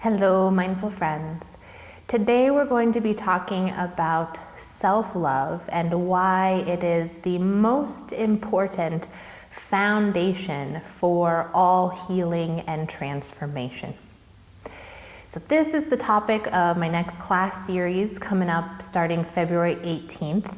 Hello, mindful friends. Today we're going to be talking about self-love and why it is the most important foundation for all healing and transformation. So this is the topic of my next class series coming up starting February 18th.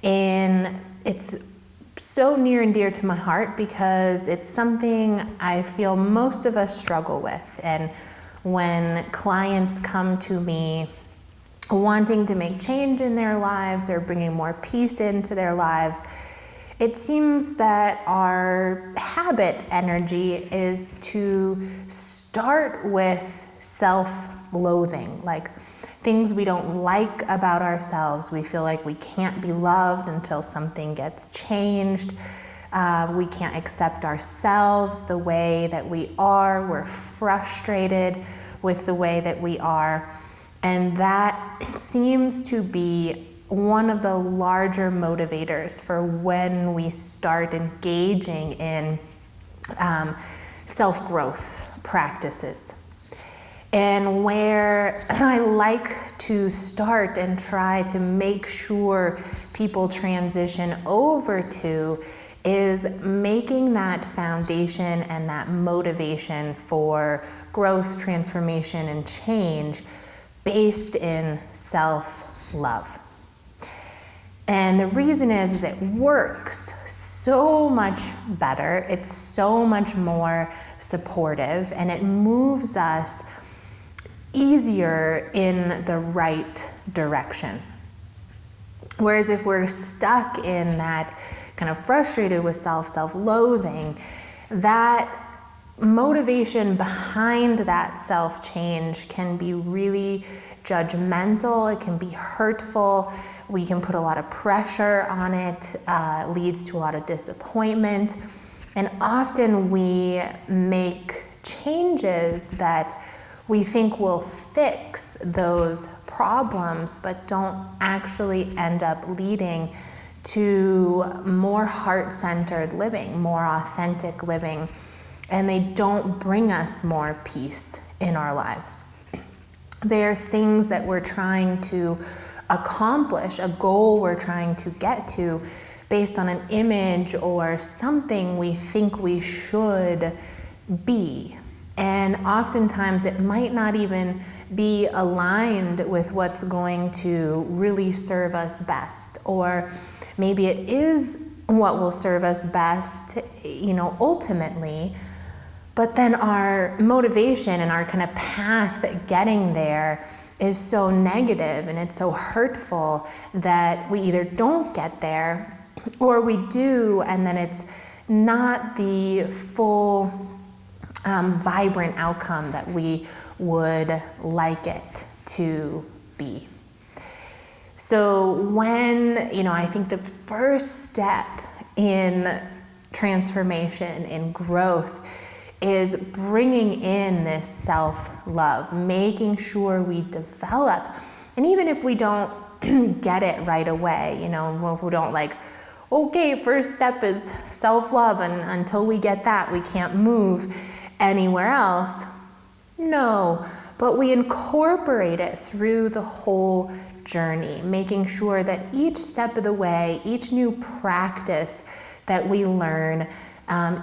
And it's so near and dear to my heart because it's something I feel most of us struggle with. And when clients come to me wanting to make change in their lives or bringing more peace into their lives, it seems that our habit energy is to start with self-loathing, like things we don't like about ourselves. We feel like we can't be loved until something gets changed. We can't accept ourselves the way that we are. We're frustrated with the way that we are. And that seems to be one of the larger motivators for when we start engaging in self-growth practices. And where I like to start and try to make sure people transition over to is making that foundation and that motivation for growth, transformation, and change based in self-love. And the reason is it works so much better, it's so much more supportive, and it moves us easier in the right direction. Whereas if we're stuck in that kind of frustrated with self-loathing, that motivation behind that self-change can be really judgmental, it can be hurtful, we can put a lot of pressure on it, leads to a lot of disappointment, and often we make changes that we think will fix those problems, but don't actually end up leading to more heart-centered living, more authentic living, and they don't bring us more peace in our lives. They are things that we're trying to accomplish, a goal we're trying to get to based on an image or something we think we should be. And oftentimes it might not even be aligned with what's going to really serve us best. Or maybe it is what will serve us best, ultimately, but then our motivation and our kind of path getting there is so negative and it's so hurtful that we either don't get there or we do, and then it's not the full vibrant outcome that we would like it to be. So when, I think the first step in transformation, in growth, is bringing in this self-love, making sure we develop, and even if we don't get it right away, if we don't okay, first step is self-love, and until we get that, we can't move anywhere else. No, but we incorporate it through the whole journey, making sure that each step of the way, each new practice that we learn,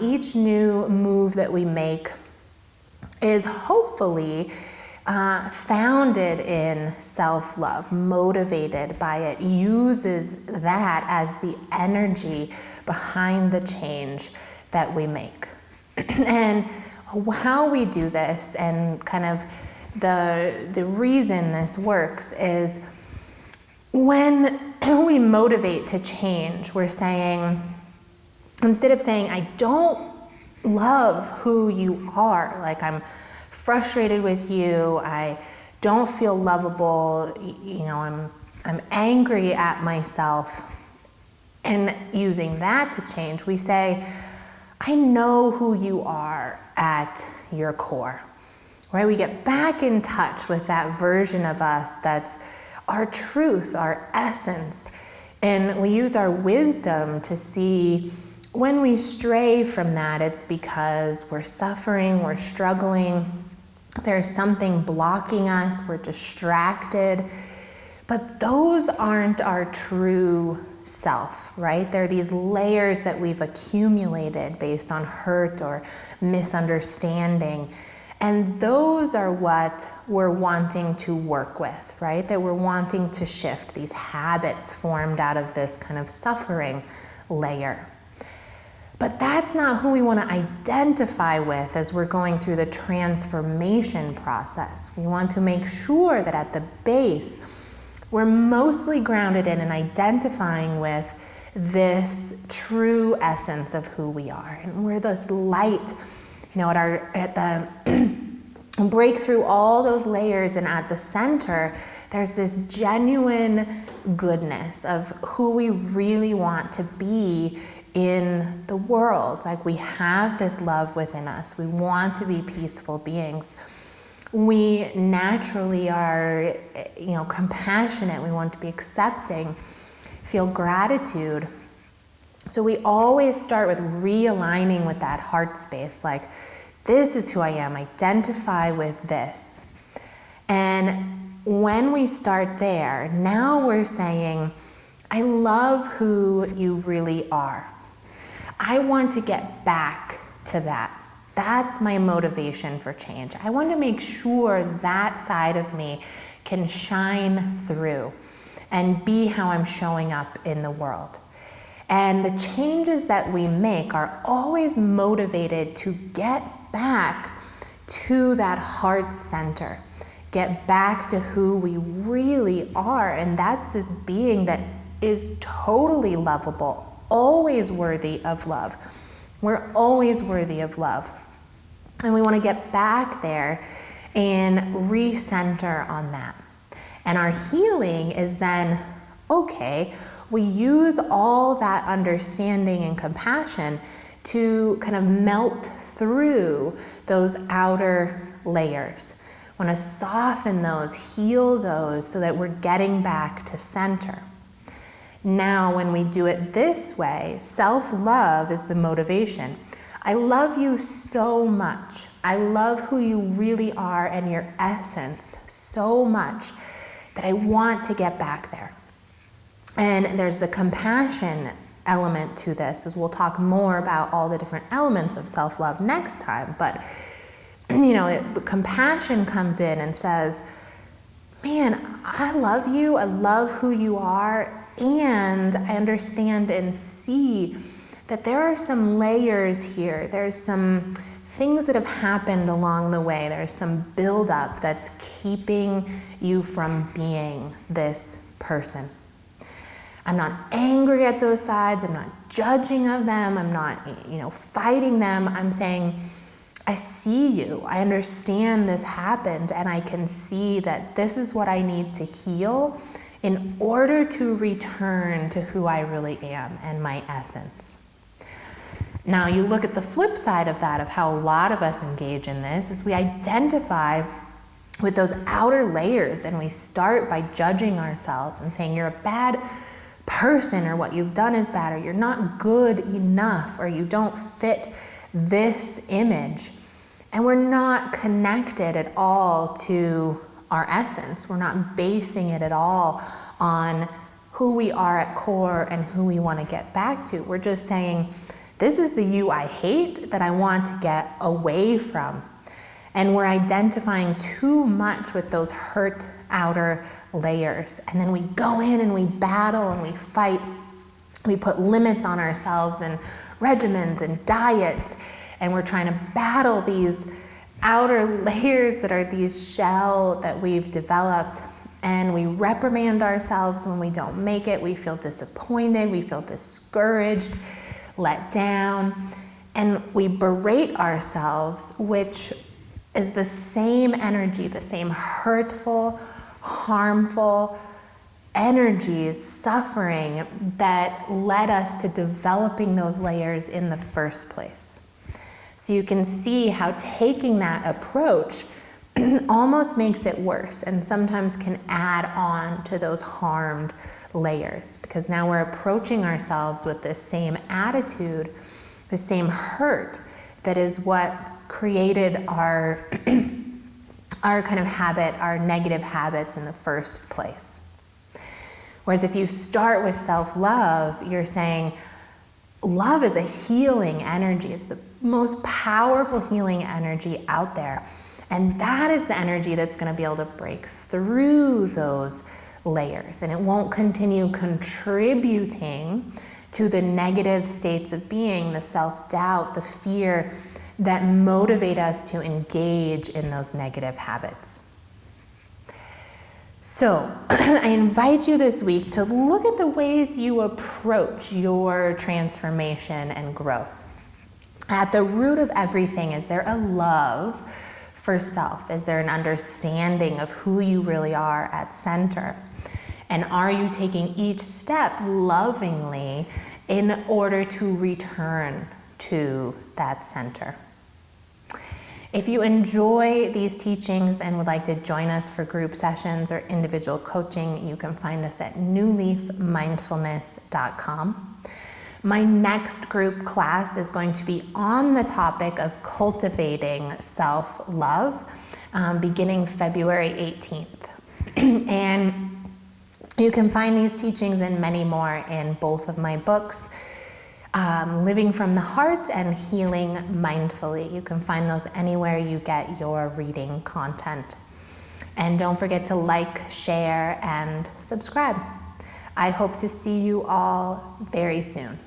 each new move that we make is hopefully founded in self-love, motivated by it, uses that as the energy behind the change that we make. And how we do this, and kind of the reason this works, is when we motivate to change, we're saying, instead of saying, I don't love who you are, like I'm frustrated with you, I don't feel lovable, I'm angry at myself, and using that to change, we say, I know who you are at your core, right? We get back in touch with that version of us that's our truth, our essence, And we use our wisdom to see when we stray from that, it's because we're suffering, we're struggling, there's something blocking us, we're distracted. But those aren't our true self, right? They're these layers that we've accumulated based on hurt or misunderstanding. And those are what we're wanting to work with, right? That we're wanting to shift, these habits formed out of this kind of suffering layer. But that's not who we want to identify with as we're going through the transformation process. We want to make sure that at the base, we're mostly grounded in and identifying with this true essence of who we are. And we're this light, at the break through all those layers, and at the center, there's this genuine goodness of who we really want to be in the world. Like, we have this love within us. We want to be peaceful beings. We naturally are, compassionate. We want to be accepting, feel gratitude. So we always start with realigning with that heart space. Like, this is who I am. Identify with this. And when we start there, now we're saying, I love who you really are. I want to get back to that. That's my motivation for change. I want to make sure that side of me can shine through and be how I'm showing up in the world. And the changes that we make are always motivated to get back to that heart center, get back to who we really are. And that's this being that is totally lovable, always worthy of love. We're always worthy of love. And we want to get back there and recenter on that. And our healing is then, okay, we use all that understanding and compassion to kind of melt through those outer layers. We want to soften those, heal those, so that we're getting back to center. Now, when we do it this way, self-love is the motivation. I love you so much. I love who you really are and your essence so much that I want to get back there. And there's the compassion element to this, as we'll talk more about all the different elements of self-love next time. But, compassion comes in and says, man, I love you. I love who you are. And I understand and see that there are some layers here. There's some things that have happened along the way. There's some buildup that's keeping you from being this person. I'm not angry at those sides. I'm not judging of them. I'm not, fighting them. I'm saying, I see you. I understand this happened, and I can see that this is what I need to heal in order to return to who I really am and my essence. Now, you look at the flip side of that, of how a lot of us engage in this, is we identify with those outer layers, and we start by judging ourselves and saying, you're a bad person, or what you've done is bad, or you're not good enough, or you don't fit this image. And we're not connected at all to our essence. We're not basing it at all on who we are at core and who we want to get back to. We're just saying, this is the you I hate that I want to get away from. And we're identifying too much with those hurt outer layers. And then we go in and we battle and we fight. We put limits on ourselves and regimens and diets. And we're trying to battle these outer layers that are these shell that we've developed. And we reprimand ourselves when we don't make it. We feel disappointed. We feel discouraged, let down. And we berate ourselves, which is the same energy, the same hurtful, harmful energies, suffering that led us to developing those layers in the first place. So you can see how taking that approach almost makes it worse, and sometimes can add on to those harmed layers, because now we're approaching ourselves with this same attitude, the same hurt that is what created our our kind of habit, our negative habits in the first place. Whereas if you start with self-love, you're saying, love is a healing energy. It's the most powerful healing energy out there. And that is the energy that's going to be able to break through those layers. And it won't continue contributing to the negative states of being, the self-doubt, the fear that motivate us to engage in those negative habits. So I invite you this week to look at the ways you approach your transformation and growth. At the root of everything, is there a love for self? Is there an understanding of who you really are at center? And are you taking each step lovingly in order to return to that center? If you enjoy these teachings and would like to join us for group sessions or individual coaching, you can find us at newleafmindfulness.com. My next group class is going to be on the topic of cultivating self-love, beginning February 18th. And you can find these teachings and many more in both of my books, Living from the Heart and Healing Mindfully. You can find those anywhere you get your reading content. And don't forget to like, share, and subscribe. I hope to see you all very soon.